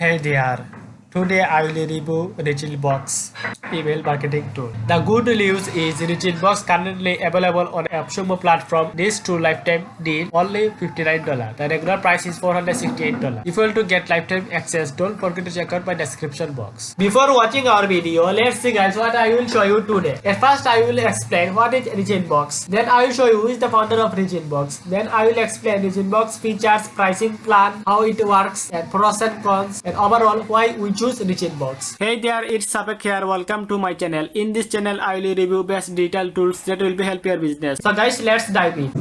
Hey there. Today I will review ReachInbox email marketing tool. The good news is ReachInbox currently available on Appsumo platform. This tool lifetime deal only $59. The regular price is $468. If you want to get lifetime access, don't forget to check out my description box. Before watching our video, let's see guys what I will show you today. At first I will explain what is ReachInbox. Then I will show you who is the founder of ReachInbox. Then I will explain ReachInbox features, pricing plan, how it works, and pros and cons, and overall why we choose ReachInbox. Hey there, it's Sapek here. Welcome to my channel. In this channel, I will review best digital tools that will help your business. So guys, let's dive in.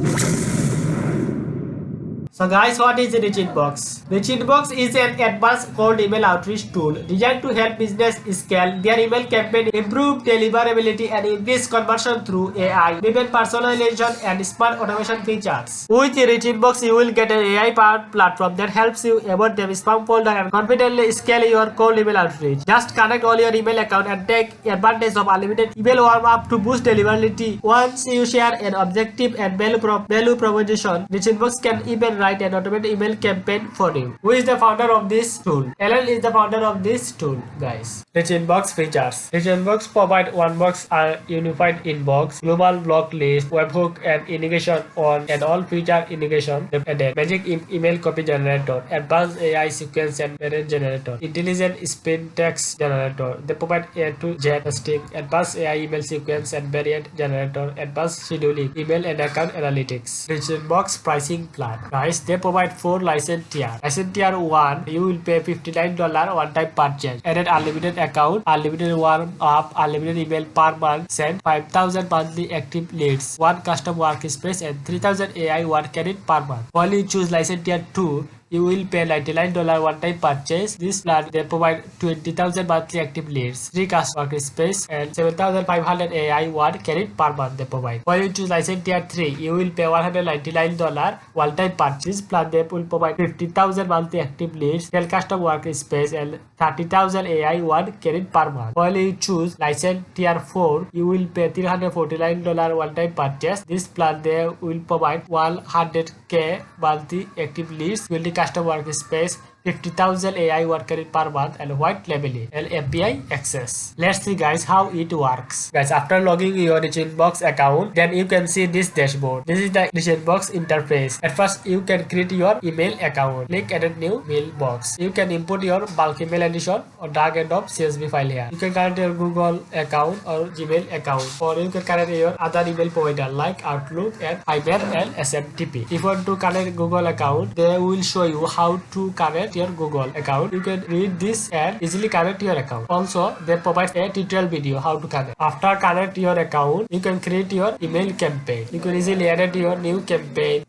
So guys, what is ReachInbox? ReachInbox is an advanced cold email outreach tool designed to help business scale their email campaign, improve deliverability, and increase conversion through AI, driven personalization and smart automation features. With ReachInbox, you will get an AI-powered platform that helps you avoid the spam folder and confidently scale your cold email outreach. Just connect all your email account and take advantage of unlimited email warm-up to boost deliverability. Once you share an objective and value proposition, ReachInbox can even write an automated email campaign for you. Who is the founder of this tool? Alan is the founder of this tool, guys. ReachInbox features. ReachInbox provide one box, a unified inbox, global block list, webhook, and integration on and all feature integration added. Magic email copy generator, advanced AI sequence and variant generator, intelligent spin text generator. They provide A to Z testing, advanced AI email sequence and variant generator, advanced scheduling, email and account analytics. ReachInbox pricing plan. Guys, they provide 4 license tier. License tier 1, you will pay $59 one-time purchase. Added unlimited account, unlimited warm up, unlimited email per month, send 5,000 monthly active leads, 1 custom workspace, and 3,000 AI work credit per month. While you choose license tier 2, you will pay $99 one-time purchase. This plan they provide 20,000 monthly active leads, 3 custom workspace, and 7,500 AI word credit per month they provide. While you choose license tier 3, you will pay $199 one-time purchase. Plan they will provide 50,000 monthly active leads, 10 custom workspace, and 30,000 AI word credit per month. While you choose license tier 4, you will pay $349 one-time purchase. This plan they will provide 100k monthly active leads, 20 custom workspace, 50,000 AI worker per month, and white labeling and API access. Let's see guys how it works. Guys, after logging your ReachInbox account, then you can see this dashboard. This is the ReachInbox interface. At first, you can create your email account. Click edit new mailbox. You can input your bulk email edition or drag and drop CSV file here. You can connect your Google account or Gmail account, or you can connect your other email provider like Outlook and IMAP and SMTP. If you want to connect Google account, they will show you how to connect your Google account. You can read this and easily connect your account. Also, they provide a tutorial video how to connect. After connect your account, you can create your email campaign. You can easily edit your new campaign.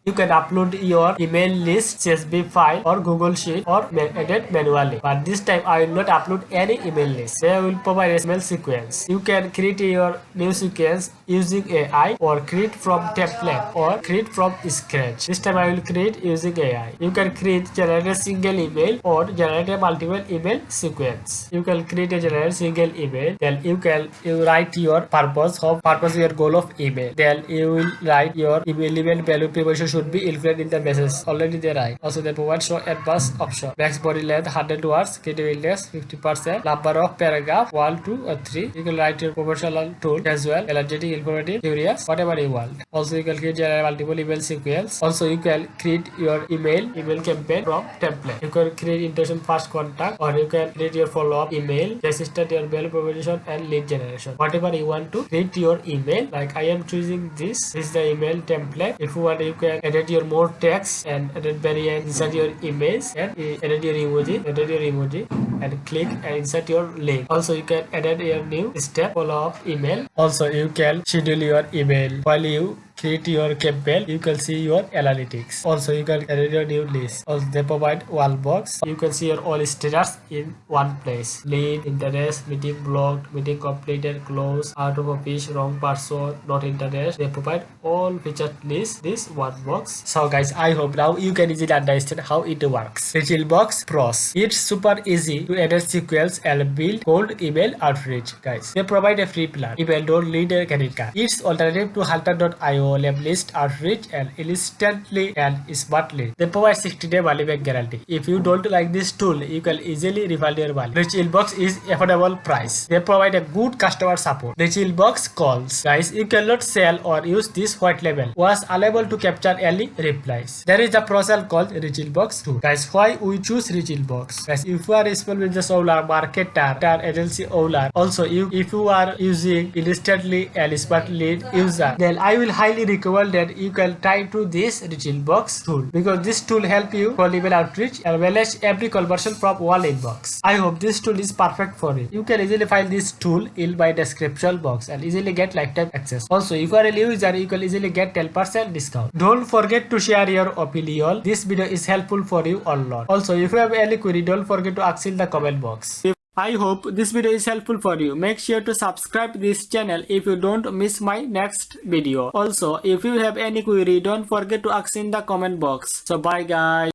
You can upload your email list, CSV file or Google Sheet or edit manually. But this time I will not upload any email list. They will provide a email sequence. You can create your new sequence using AI or create from template or create from scratch. This time I will create using AI. You can generate a single email or generate a multiple email sequence. You can create a generate single email. Then you write your purpose your goal of email. Then you will write your email value proposition should be included in the message. Already they write. Also they provide show advanced option. Max body length 100 words, creative index 50%, number of paragraph 1, 2 or 3. You can write your promotional tool as well, energetic, informative, curious, whatever you want. Also you can create multiple email sequence. Also you can create your email campaign from template. You can create intention first contact, or you can create your follow-up email, assistant your mail proposition and lead generation. Whatever you want to create your email. Like I am choosing this. This is the email template. If you want, you can edit your more text and edit variant, insert your image and edit your emoji and click and insert your link. Also you can edit your new step follow-up email. Also you can schedule your email. While you create your campaign, you can see your analytics. Also you can edit your new list. Also they provide one box. You can see your all status in one place. Lead, interest, meeting blocked, meeting completed, close, out of office, wrong person, not interest. They provide all featured list this one box. So guys, I hope now you can easily understand how it works. ReachInbox pros. It's super easy to edit sequence and build cold email outreach. Guys, they provide a free plan. Email don't need a credit card. It's alternative to Halter.io, volume list, outreach, and instantly and smartly. They provide 60-day money back guarantee. If you don't like this tool, you can easily refund your money. ReachInbox is affordable price. They provide a good customer support. ReachInbox calls. Guys, you cannot sell or use this white label. Was unable to capture early replies. There is a process called ReachInbox tool. Guys, why we choose ReachInbox? Guys, if you are a small business owner, marketer, agency owner, also if you are using instantly and smartly user, then I will highly recommend that you can try to this ReachInbox tool, because this tool help you for email outreach and manage every conversion from one inbox. I hope this tool is perfect for you. You can easily find this tool in my description box and easily get lifetime access. Also, if you are a new user, you can easily get 10% discount. Don't forget to share your opinion. This video is helpful for you a lot. Also, if you have any query, don't forget to ask in the comment box. I hope this video is helpful for you. Make sure to subscribe this channel if you don't miss my next video. Also, if you have any query, don't forget to ask in the comment box. So bye guys.